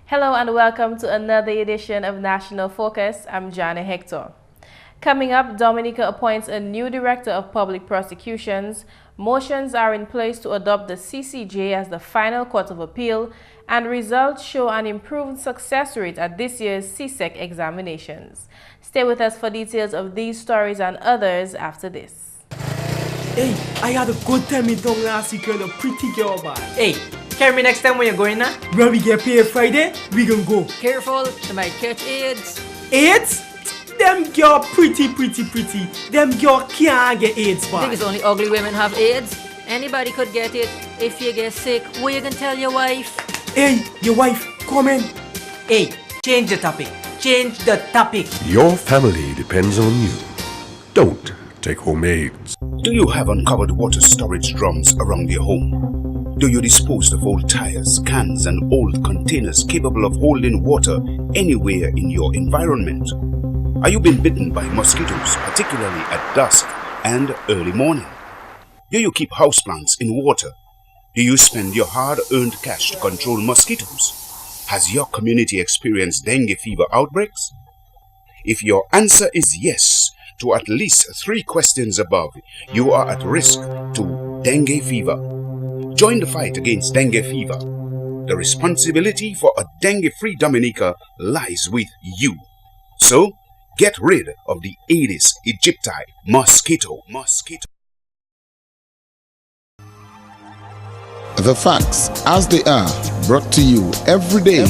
Hello and welcome to another edition of National Focus. I'm Jarna Hector. Coming up, Dominica appoints a new Director of Public Prosecutions. Motions are in place to adopt the CCJ as the final court of appeal, and results show an improved success rate at this year's CSEC examinations. Stay with us for details of these stories and others after this. Hey, I had a good time in town last week with a pretty girl, man. Hey, carry me next time when you're going now. When we get paid Friday, we can go. Careful, they might catch AIDS. AIDS? Them girl pretty. Them girl can't get AIDS, man. I think it's only ugly women have AIDS. Anybody could get it. If you get sick, what you can tell your wife? Hey, your wife, come in. Hey, change the topic. Change the topic. Your family depends on you. Don't take home AIDS. Do you have uncovered water storage drums around your home? Do you dispose of old tires, cans and old containers capable of holding water anywhere in your environment? Are you being bitten by mosquitoes, particularly at dusk and early morning? Do you keep houseplants in water? Do you spend your hard-earned cash to control mosquitoes? Has your community experienced dengue fever outbreaks? If your answer is yes to at least 3 questions above, you are at risk to dengue fever. Join the fight against dengue fever. The responsibility for a dengue-free Dominica lies with you. So, get rid of the Aedes aegypti mosquito. The facts as they are, brought to you every day.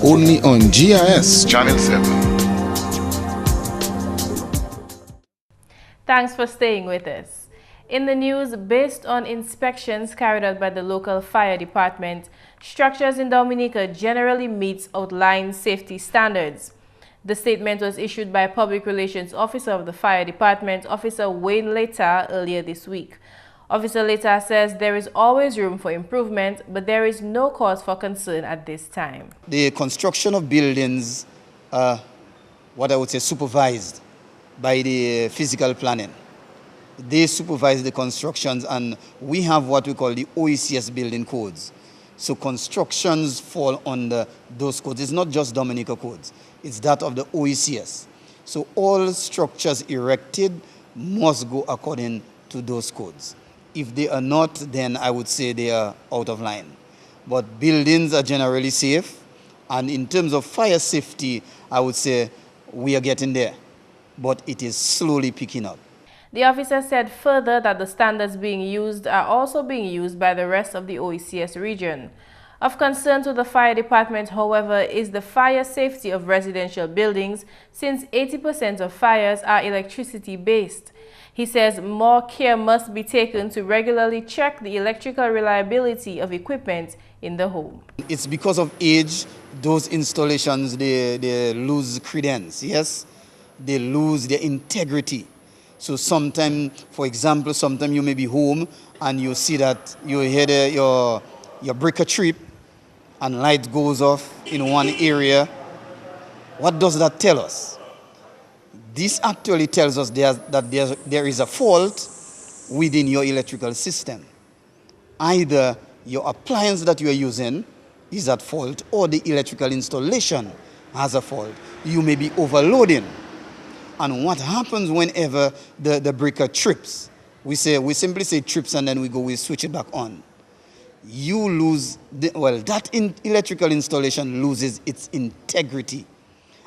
Only on GIS Channel 7. Thanks for staying with us. In the news, based on inspections carried out by the local fire department, structures in Dominica generally meet outlined safety standards. The statement was issued by Public Relations Officer of the Fire Department, Officer Wayne Leta, earlier this week. Officer Leta says there is always room for improvement, but there is no cause for concern at this time. The construction of buildings are what I would say supervised by the physical planning. They supervise the constructions, and we have what we call the OECS building codes. So constructions fall under those codes. It's not just Dominica codes. It's that of the OECS. So all structures erected must go according to those codes. If they are not, then I would say they are out of line. But buildings are generally safe. And in terms of fire safety, I would say we are getting there. But it is slowly picking up. The officer said further that the standards being used are also being used by the rest of the OECS region. Of concern to the fire department, however, is the fire safety of residential buildings, since 80% of fires are electricity-based. He says more care must be taken to regularly check the electrical reliability of equipment in the home. It's because of age, those installations, they lose credence, yes? They lose their integrity. So sometimes, for example, sometimes you may be home and you see that you hear your breaker trip and light goes off in one area. What does that tell us? This actually tells us that there is a fault within your electrical system. Either your appliance that you are using is at fault, or the electrical installation has a fault. You may be overloading. And what happens whenever the breaker trips? We simply say trips, and then we switch it back on. You lose, that electrical installation loses its integrity.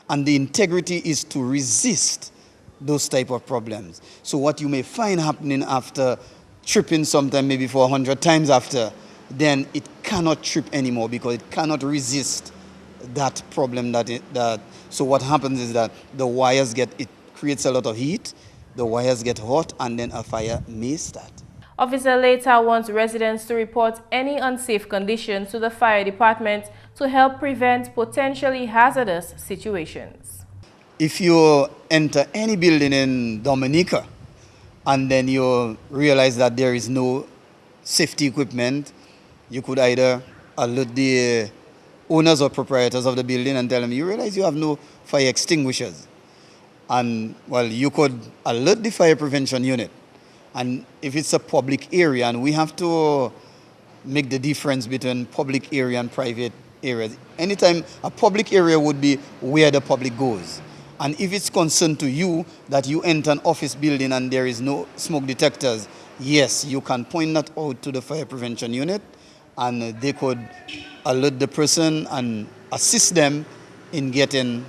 And the integrity is to resist those type of problems. So what you may find happening after tripping sometime, maybe for 100 times after, then it cannot trip anymore because it cannot resist that problem. So what happens is that the wires it creates a lot of heat, the wires get hot, and then a fire may start. Officer Leta wants residents to report any unsafe conditions to the fire department to help prevent potentially hazardous situations. If you enter any building in Dominica and then you realize that there is no safety equipment, you could either alert the owners or proprietors of the building and tell them, you realize you have no fire extinguishers. And, you could alert the fire prevention unit. And if it's a public area, and we have to make the difference between public area and private areas. Anytime a public area would be where the public goes. And if it's concerned to you that you enter an office building and there is no smoke detectors, yes, you can point that out to the fire prevention unit and they could alert the person and assist them in getting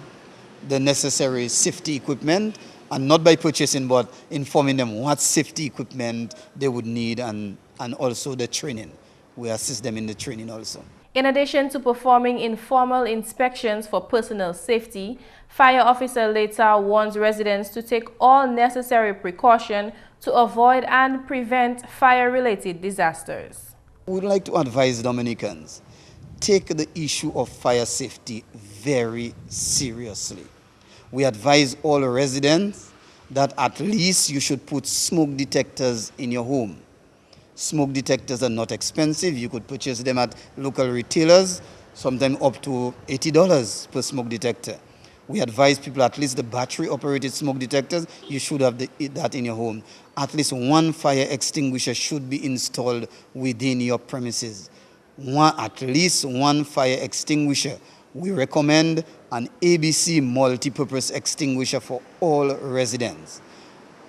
the necessary safety equipment, and not by purchasing, but informing them what safety equipment they would need and also the training. We assist them in the training also. In addition to performing informal inspections for personal safety, Fire Officer later warns residents to take all necessary precaution to avoid and prevent fire-related disasters. We would like to advise Dominicans, take the issue of fire safety very seriously. We advise all residents that at least you should put smoke detectors in your home. Smoke detectors are not expensive. You could purchase them at local retailers, sometimes up to $80 per smoke detector. We advise people at least the battery-operated smoke detectors, you should have that in your home. At least one fire extinguisher should be installed within your premises. At least one fire extinguisher. We recommend an ABC multi-purpose extinguisher for all residents.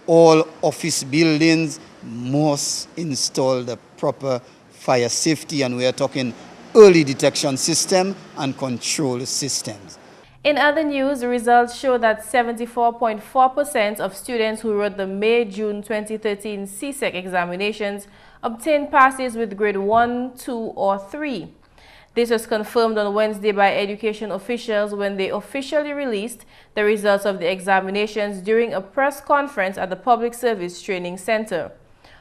All office buildings must install the proper fire safety, and we are talking early detection system and control systems. In other news, results show that 74.4% of students who wrote the May-June 2013 CSEC examinations obtained passes with grade 1, 2, or 3. This was confirmed on Wednesday by education officials when they officially released the results of the examinations during a press conference at the Public Service Training Center.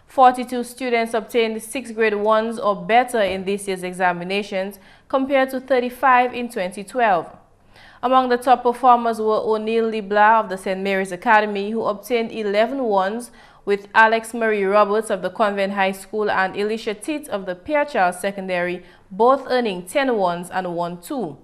42 students obtained 6 grade 1s or better in this year's examinations compared to 35 in 2012. Among the top performers were O'Neill Libla of the St. Mary's Academy, who obtained 11 1s, with Alex Marie Roberts of the Convent High School and Elisha Titt of the Pierre Charles Secondary, both earning 10 1s and 1 2.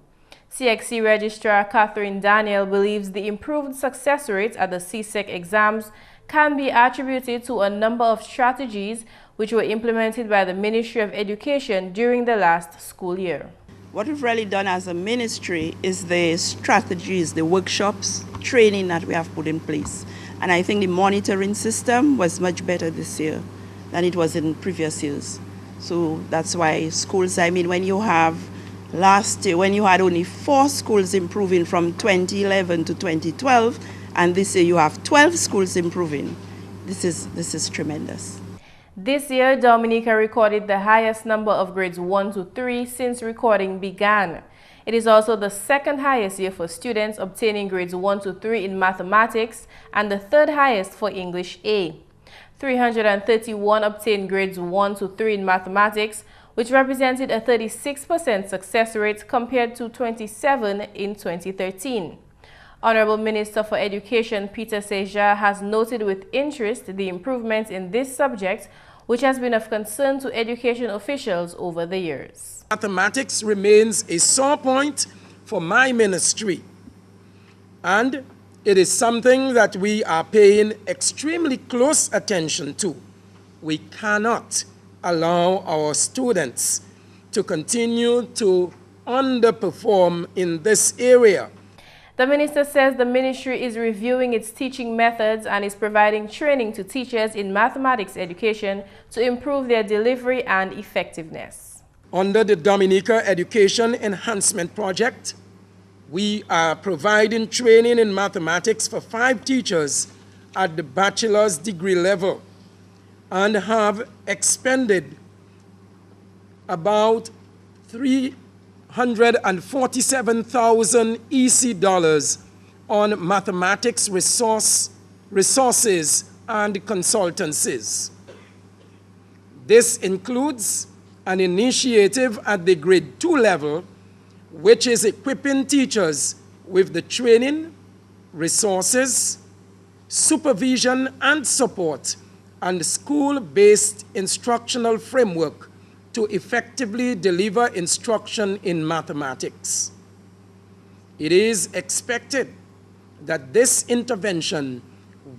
CXC Registrar Catherine Daniel believes the improved success rate at the CSEC exams can be attributed to a number of strategies which were implemented by the Ministry of Education during the last school year. What we've really done as a ministry is the strategies, the workshops, training that we have put in place. And I think the monitoring system was much better this year than it was in previous years. So that's why schools, I mean, when you have last year, when you had only 4 schools improving from 2011 to 2012, and this year you have 12 schools improving, this is tremendous. This year, Dominica recorded the highest number of grades 1 to 3 since recording began. It is also the second highest year for students obtaining grades 1 to 3 in mathematics and the third highest for English A. 331 obtained grades 1 to 3 in mathematics, which represented a 36% success rate compared to 27 in 2013. Honorable Minister for Education Peter Seja has noted with interest the improvements in this subject, which has been of concern to education officials over the years. Mathematics remains a sore point for my ministry, and it is something that we are paying extremely close attention to. We cannot allow our students to continue to underperform in this area. The minister says the ministry is reviewing its teaching methods and is providing training to teachers in mathematics education to improve their delivery and effectiveness. Under the Dominica Education Enhancement Project, we are providing training in mathematics for 5 teachers at the bachelor's degree level and have expended about $347,000 EC dollars on mathematics resources and consultancies. This includes an initiative at the grade 2 level, which is equipping teachers with the training, resources, supervision and support, and school-based instructional framework to effectively deliver instruction in mathematics. It is expected that this intervention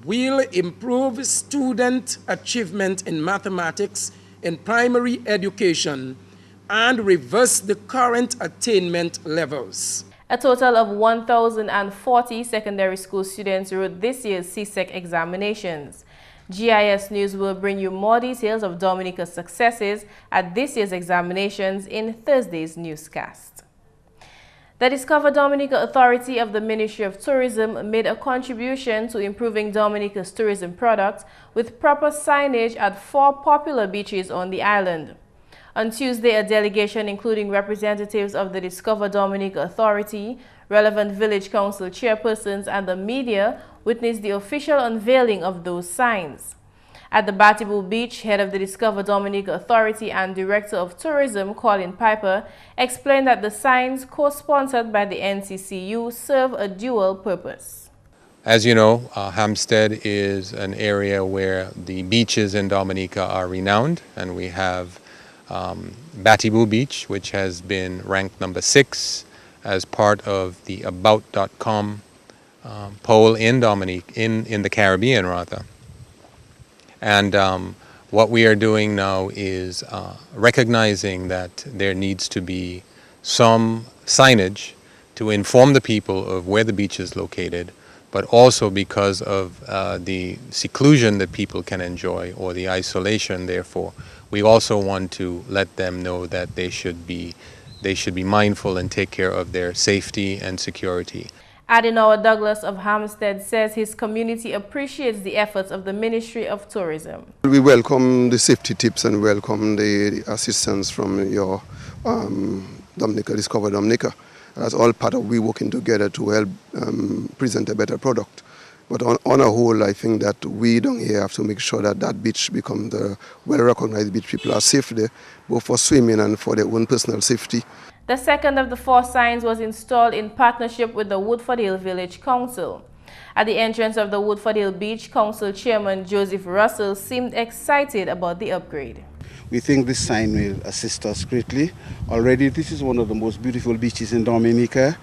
will improve student achievement in mathematics in primary education and reverse the current attainment levels. A total of 1,040 secondary school students wrote this year's CSEC examinations. GIS News will bring you more details of Dominica's successes at this year's examinations in Thursday's newscast. The Discover Dominica Authority of the Ministry of Tourism made a contribution to improving Dominica's tourism product with proper signage at 4 popular beaches on the island. On Tuesday, a delegation including representatives of the Discover Dominica Authority, relevant village council chairpersons and the media witnessed the official unveiling of those signs. At the Batibu Beach, head of the Discover Dominica Authority and Director of Tourism, Colin Piper, explained that the signs, co-sponsored by the NCCU, serve a dual purpose. As you know, Hampstead is an area where the beaches in Dominica are renowned, and we have Batibu Beach, which has been ranked number 6 as part of the About.com poll in the Caribbean, rather. And what we are doing now is recognizing that there needs to be some signage to inform the people of where the beach is located, but also because of the seclusion that people can enjoy, or the isolation, therefore, we also want to let them know that they should be mindful and take care of their safety and security. Adenoa Douglas of Hampstead says his community appreciates the efforts of the Ministry of Tourism. We welcome the safety tips and welcome the assistance from your Dominica, Discover Dominica. That's all part of we working together to help present a better product. But on a whole, I think that we down here have to make sure that that beach becomes the well-recognized beach. People are safe there, both for swimming and for their own personal safety. The second of the 4 signs was installed in partnership with the Woodford Hill Village Council. At the entrance of the Woodford Hill Beach, Council Chairman Joseph Russell seemed excited about the upgrade. We think this sign will assist us greatly. Already, this is one of the most beautiful beaches in Dominica,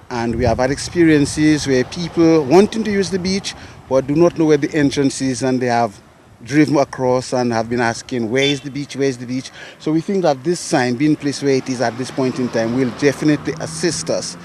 and we have had experiences where people wanting to use the beach but do not know where the entrance is, and they have driven across and have been asking, where is the beach, where is the beach? So we think that this sign, being placed where it is at this point in time, will definitely assist us.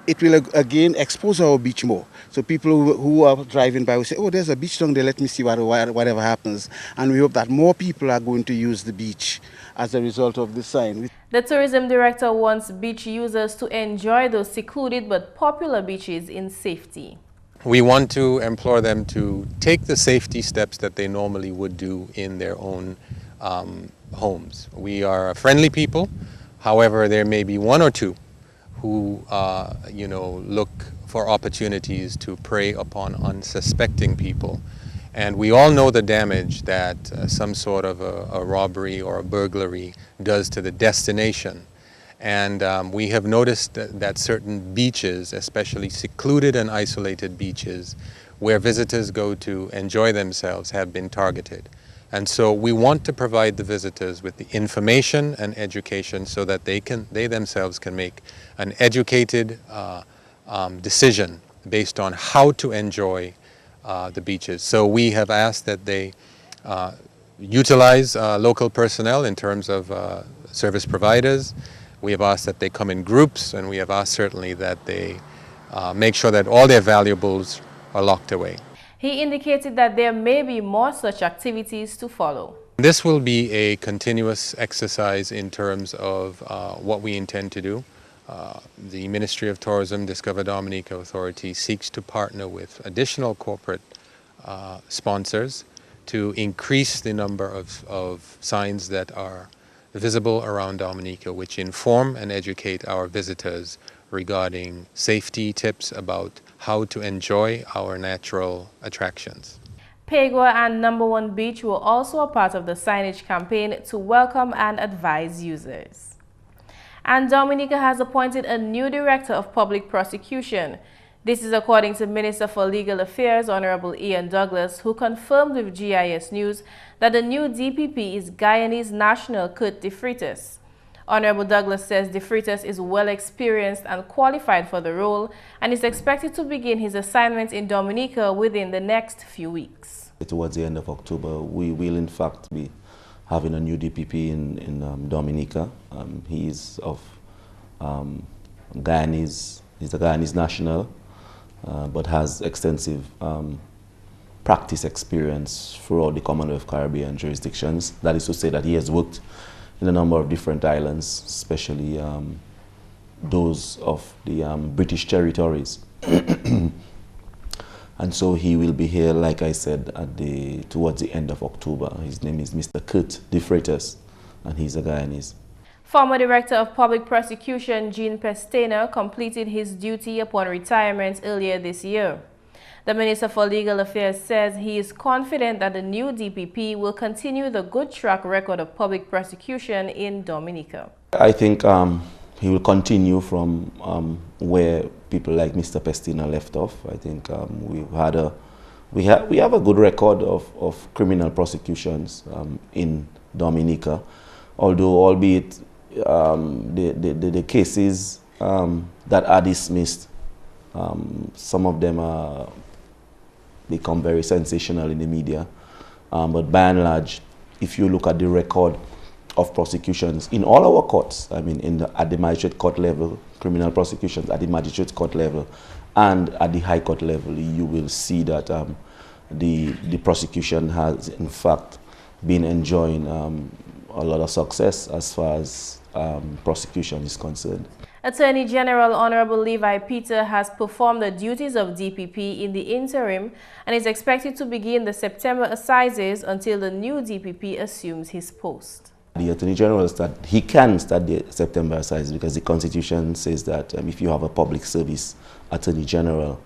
It will again expose our beach more. So people who are driving by will say, oh, there's a beach down there, let me see whatever happens. And we hope that more people are going to use the beach as a result of this sign. The tourism director wants beach users to enjoy those secluded but popular beaches in safety. We want to implore them to take the safety steps that they normally would do in their own homes. We are a friendly people. However, there may be 1 or 2 who look for opportunities to prey upon unsuspecting people. And we all know the damage that some sort of a robbery or a burglary does to the destination. And we have noticed that certain beaches, especially secluded and isolated beaches, where visitors go to enjoy themselves, have been targeted. And so we want to provide the visitors with the information and education so that they themselves can make an educated decision based on how to enjoy the beaches. So we have asked that they utilize local personnel in terms of service providers. We have asked that they come in groups, and we have asked certainly that they make sure that all their valuables are locked away. He indicated that there may be more such activities to follow. This will be a continuous exercise in terms of what we intend to do. The Ministry of Tourism, Discover Dominica Authority seeks to partner with additional corporate sponsors to increase the number of signs that are visible around Dominica, which inform and educate our visitors regarding safety tips about how to enjoy our natural attractions. Pegua and Number 1 Beach were also a part of the signage campaign to welcome and advise users. And Dominica has appointed a new Director of Public Prosecution. This is according to Minister for Legal Affairs, Honorable Ian Douglas, who confirmed with GIS News that the new DPP is Guyanese national Kurt De Freitas. Honorable Douglas says De Freitas is well experienced and qualified for the role and is expected to begin his assignment in Dominica within the next few weeks. Towards the end of October, we will in fact be having a new DPP in Dominica. He's of Guyanese, he's a Guyanese national, but has extensive practice experience throughout the Commonwealth Caribbean jurisdictions. That is to say that he has worked in a number of different islands, especially those of the British territories. And so he will be here, like I said, towards the end of October. His name is Mr. Kurt De Freitas, and he's a Guyanese. Former Director of Public Prosecution Jean Pestana completed his duty upon retirement earlier this year. The Minister for Legal Affairs says he is confident that the new DPP will continue the good track record of public prosecution in Dominica. I think he will continue from where people like Mr. Pestana left off. I think we have a good record of criminal prosecutions in Dominica, although albeit the cases that are dismissed, some of them become very sensational in the media, but by and large, if you look at the record of prosecutions in all our courts, I mean at the magistrate court level, criminal prosecutions at the magistrate court level and at the high court level, you will see that the prosecution has in fact been enjoying a lot of success as far as prosecution is concerned. Attorney General Honorable Levi Peter has performed the duties of DPP in the interim and is expected to begin the September assizes until the new DPP assumes his post. The Attorney General he can start the September assizes because the Constitution says that if you have a public service Attorney General,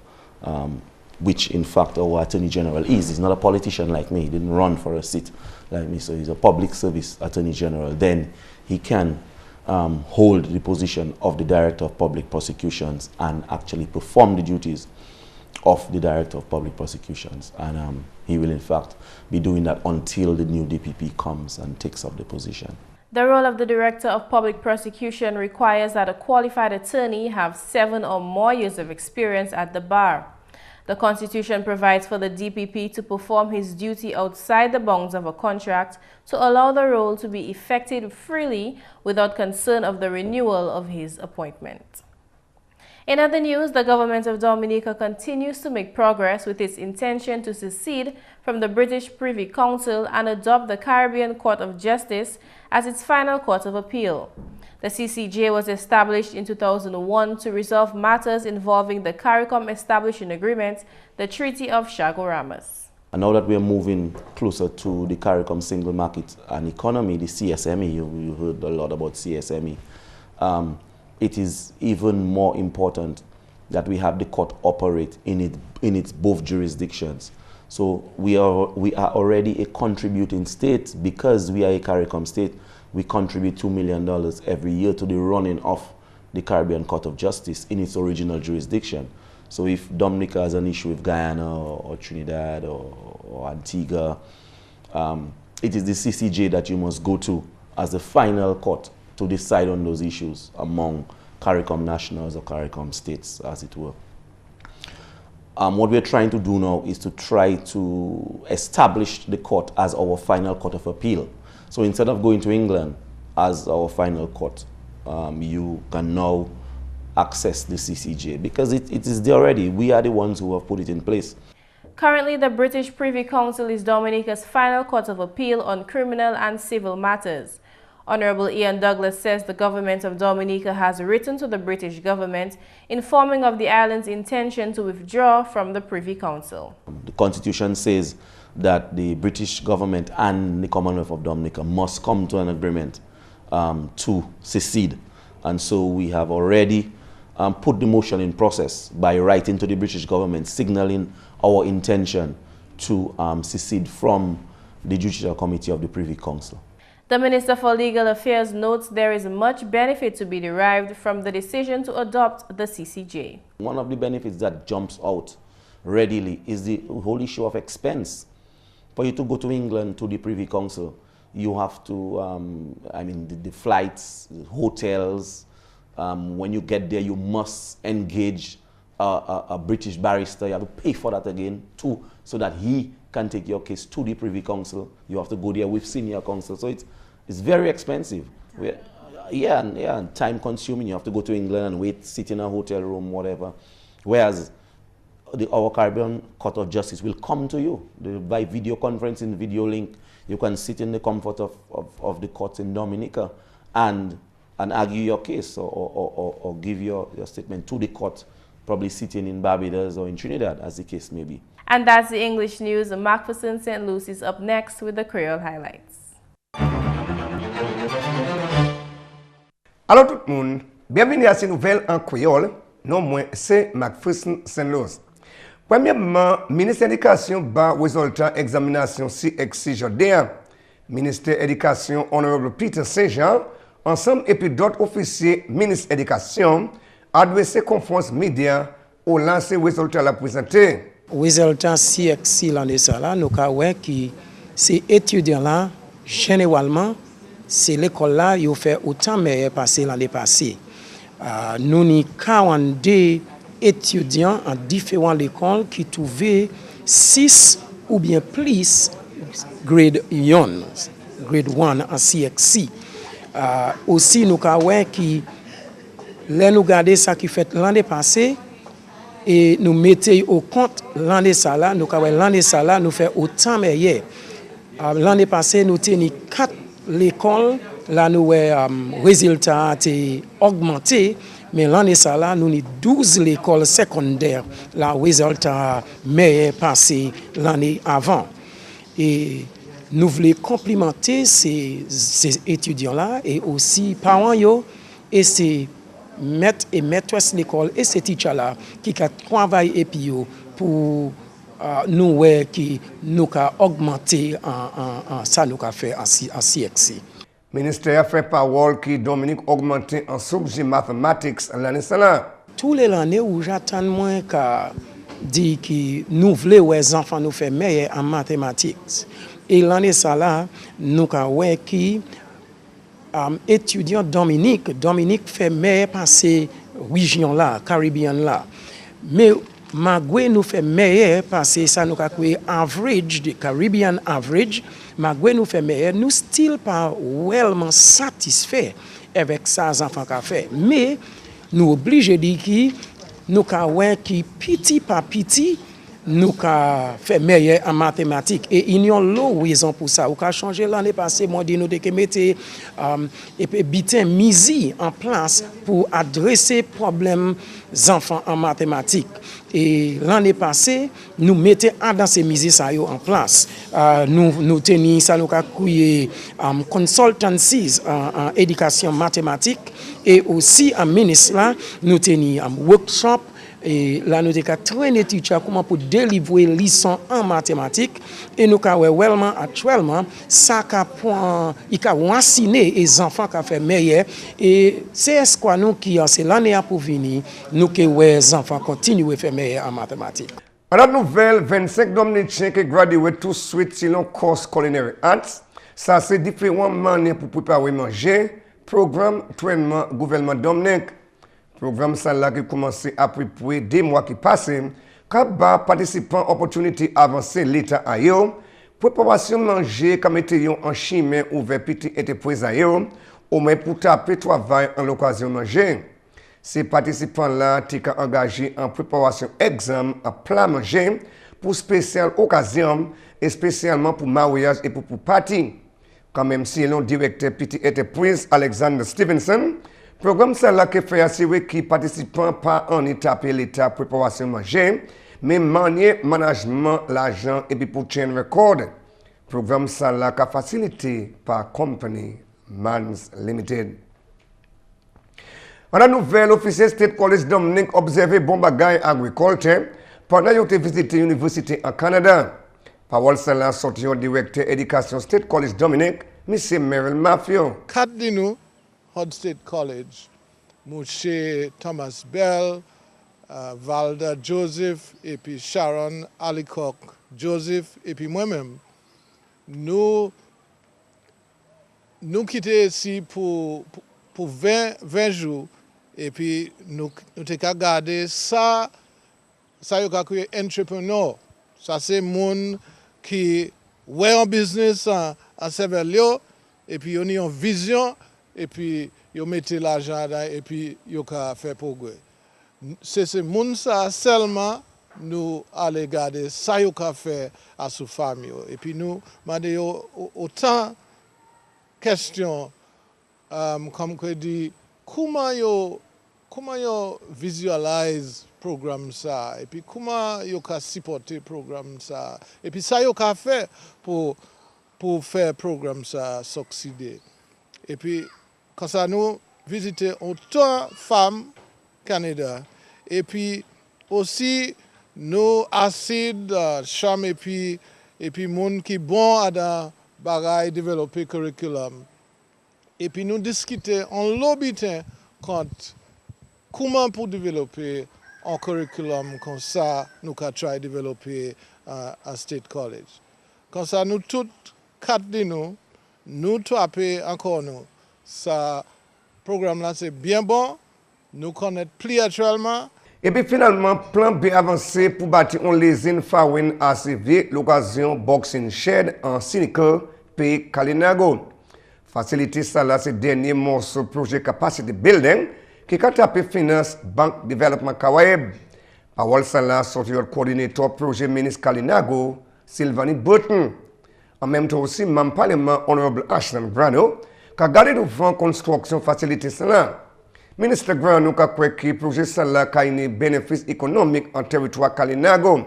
which in fact our Attorney General he's not a politician like me, he didn't run for a seat like me, so he's a public service Attorney General, then he can hold the position of the Director of Public Prosecutions and actually perform the duties of the Director of Public Prosecutions. And he will in fact be doing that until the new DPP comes and takes up the position. The role of the Director of Public Prosecution requires that a qualified attorney have 7 or more years of experience at the bar. The Constitution provides for the DPP to perform his duty outside the bounds of a contract to allow the role to be effected freely without concern of the renewal of his appointment. In other news, the government of Dominica continues to make progress with its intention to secede from the British Privy Council and adopt the Caribbean Court of Justice as its final court of appeal. The CCJ was established in 2001 to resolve matters involving the CARICOM Establishing Agreement, the Treaty of Chaguaramas. And now that we are moving closer to the CARICOM Single Market and Economy, the CSME, you heard a lot about CSME, it is even more important that we have the court operate in its both jurisdictions. So we are already a contributing state because we are a CARICOM state. We contribute $2 million every year to the running of the Caribbean Court of Justice in its original jurisdiction. So if Dominica has an issue with Guyana or Trinidad or Antigua, it is the CCJ that you must go to as the final court to decide on those issues among CARICOM nationals or CARICOM states, as it were. What we're trying to do now is to try to establish the court as our final court of appeal. So instead of going to England as our final court, you can now access the CCJ because it is there already. We are the ones who have put it in place. Currently, the British Privy Council is Dominica's final court of appeal on criminal and civil matters. Honorable Ian Douglas says the government of Dominica has written to the British government informing of the island's intention to withdraw from the Privy Council. The Constitution says that the British government and the Commonwealth of Dominica must come to an agreement to secede. And so we have already put the motion in process by writing to the British government signaling our intention to secede from the Judicial Committee of the Privy Council. The Minister for Legal Affairs notes there is much benefit to be derived from the decision to adopt the CCJ. One of the benefits that jumps out readily is the whole issue of expense. For you to go to England to the Privy Council, you have to, the flights, the hotels, when you get there, you must engage a British barrister. You have to pay for that again too, so that he can take your case to the Privy Council. You have to go there with senior counsel. So it's very expensive. And time consuming. You have to go to England and wait, sit in a hotel room, whatever. Whereas our Caribbean Court of Justice will come to you by video conferencing, video link. You can sit in the comfort of the courts in Dominica and argue your case or give your statement to the court, probably sitting in Barbados or in Trinidad, as the case may be. And that's the English news. McPherson St. Luce is up next with the Creole highlights. Allô tout le monde, bienvenue à ces nouvelles en créole. Non moins, c'est McPherson St. Luce. Premièrement, ministère de l'Éducation bat résultat examination CXC Jordan. Ministère de l'Éducation, Honorable Peter Saint-Jean, ensemble et puis d'autres officiers ministre de l'Éducation, adressé conférence média au lancer résultat la présenté. Résultat CXC l'année ça là, nous avons qui ces étudiants là généralement c'est l'école là ils ont fait autant meilleur passé l'année passée. Nous avons 42 étudiants en différentes écoles qui trouvaient 6 ou bien plus grade 1 en CXC. Aussi nous avons qui là nous regarder ça qui fait l'année passée et nous mettons au compte l'année ça là, nous avons l'année ça là nous fait autant meilleur. L'année passée nous tenions 4 l'école là nous résultat a augmenté. Mais l'année ça là, nous avons 12 l'écoles secondaires, la résultat meilleur passé l'année avant. Et nous voulons complimenter ces étudiants-là et aussi parents yo, et ces maîtres et maîtresses de l'école et ces teachers-là qui travaillent et puis pour nous qui nous a augmenté en ça nous a fait en CXC. Ministère fait parole qui Dominique augmenté en sujet mathématiques l'année là. Tous les années où j'attends moins qu'à dire que nous voulons les enfants nous faire meilleur en mathématiques. Et l'année là, nous avons qui étudiant Dominique fait meilleur passer région là, Caribbean là. Mais Magwe nous fait meilleur passer ça nous avons average de Caribbean average. Magwe nous fait meilleur, nous still pas réellement satisfaits avec ça les enfants qu'a fait. Mais nous obligés de dire que nous avons qui petit par petit nous avons fait meilleur en mathématiques et il y a une raison pour ça. On a changé l'année passée, moi dit nous de mettre et puis bitin misi en place pour adresser problèmes enfants en mathématiques. Et l'année passée, nous mettions dans ces mises ça en place. Nous tenions ça nous a créé consultancies en éducation mathématique et aussi en ministre là, nous tenions un workshop. Et là, nous avons traîné les teachers comment pour délivrer les leçons en mathématiques. Et nous avons actuellement, ça a enseigné les enfants qui ont fait meilleur. Et c'est ce que nous qui c'est l'année pour venir, nous que les enfants continuent à faire meilleur en mathématiques. À la nouvelle, 25 Dominicains qui graduent tout de suite selon course Culinary Arts. Ça, c'est différentes manières pour préparer manger. Programme traitement gouvernement Dominique. Programme ça là qui commencé après 2 mois qui passent, quand participants opportunité avancer l'état à eux, préparation manger comme était en chemin ouvert petit entreprise à eux, au moins pour taper travail en l'occasion manger. Ces participants là t'es engagés en préparation examen à plat manger pour spéciale occasion et spécialement pour mariage et pour party. Quand même si l'on directeur petit entreprise Alexander Stevenson. Programme ça là qui fait assurer que les participants pas en étape l'état préparation manger, mais manier management l'argent et puis pour chain record. Programme ça là qui facilité par Company Mans Limited. On a nouvelle officier State College Dominique observé bon bagay agriculture pendant qu'il a visité l'université en Canada. Parole ça là sorti au directeur éducation State College Dominique, M. Merrill Mafio. Hod State College, Mouche Thomas Bell, Valda Joseph, et puis Sharon Alicock Joseph, et puis moi-même, nous quittons ici pour 20 jours, et puis nous avons gardé ça y a créé entrepreneur. Ça c'est monde qui ouais en business à Severlio et puis on a une vision et puis yo mettez l'argent là et puis yo ka faire progrès. C'est ce monde ça seulement nous aller garder ça yo ka faire à sous famille et puis nous mandé autant question comme que dit comment yo visualize programme ça et puis comment yo ka supporter programme ça et puis ça yo ka fait pour faire programme ça succéder et puis quand ça nous visiter autant femmes Canada et puis aussi nos acides cham et puis monde qui bon à dans bagaille développer curriculum et puis nous discuter en lobby contre comment pour développer un curriculum comme ça nous ca try développer à State College comme ça nous toutes quatre de nous taper encore nous ça programme là c'est bien bon nous connaître plus actuellement. Et puis finalement, plan B avancé pour bâtir une usine Fawen ACV, l'occasion Boxing Shed en Cynical, pays Kalinago. Faciliter ça là, c'est le dernier morceau projet Capacity Building qui a tapé Finance Bank Development Kawaeb. Parole ça là, sorti le coordinateur projet ministre Kalinago, Sylvanie Burton. En même temps aussi, membre parlement Honorable Ashton Grano, qui a gardé devant construction facilité ça là. Ministre Grano a quoi que projet ça là a un bénéfice économique en territoire Kalinago.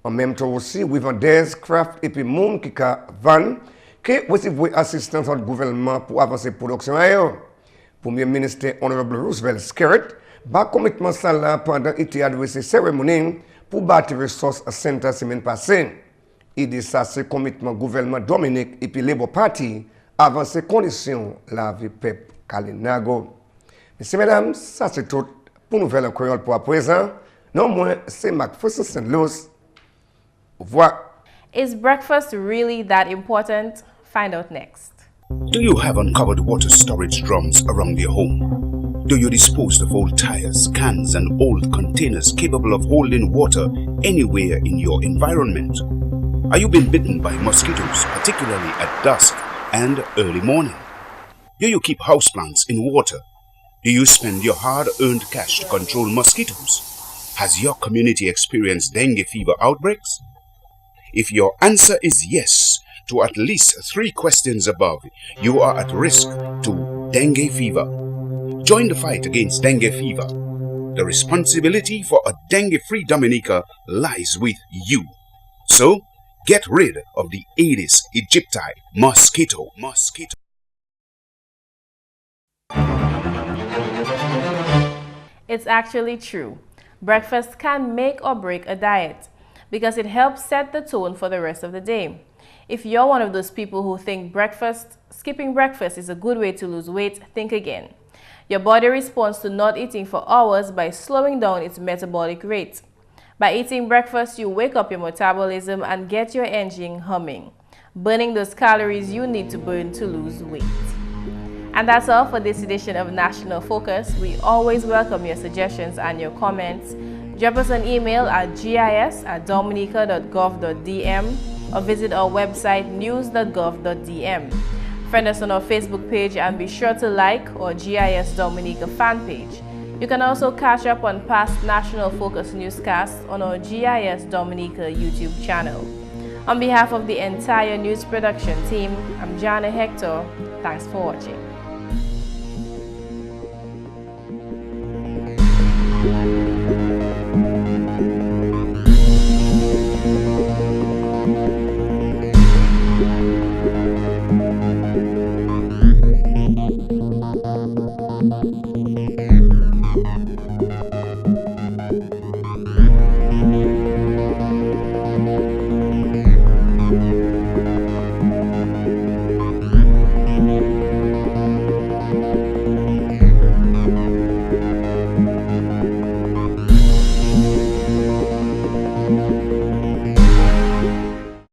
En même temps aussi, Wivandez, Craft et puis Moon qui a van qui recevait assistance du gouvernement pour avancer la production ailleurs. Premier ministre Honorable Roosevelt Skerritt a commitment ça là pendant été adressé cérémonie pour bâtir ressources à Centre semaine passée. Et de ça, c'est commitment gouvernement Dominique et puis Labour Party avancer conditions la vie peuple Kalinago. Messieurs, mesdames, ça c'est tout pour Nouvelle Créole pour à présent. Non moins, c'est McPherson St. Luce. Au revoir. Is breakfast really that important? Find out next. Do you have uncovered water storage drums around your home? Do you dispose of old tires, cans and old containers capable of holding water anywhere in your environment? Are you being bitten by mosquitoes, particularly at dusk and early morning? Do you keep houseplants in water? Do you spend your hard-earned cash to control mosquitoes? Has your community experienced dengue fever outbreaks? If your answer is yes to at least 3 questions above, you are at risk to dengue fever. Join the fight against dengue fever. The responsibility for a dengue-free Dominica lies with you. So, get rid of the Aedes aegypti mosquito. It's actually true. Breakfast can make or break a diet because it helps set the tone for the rest of the day. If you're one of those people who think skipping breakfast is a good way to lose weight, think again. Your body responds to not eating for hours by slowing down its metabolic rate. By eating breakfast, you wake up your metabolism and get your engine humming, burning those calories you need to burn to lose weight. And that's all for this edition of National Focus. We always welcome your suggestions and your comments. Drop us an email at gis@dominica.gov.dm or visit our website news.gov.dm. Friend us on our Facebook page and be sure to like our GIS Dominica fan page. You can also catch up on past National Focus newscasts on our GIS Dominica YouTube channel. On behalf of the entire news production team, I'm Jarna Hector. Thanks for watching.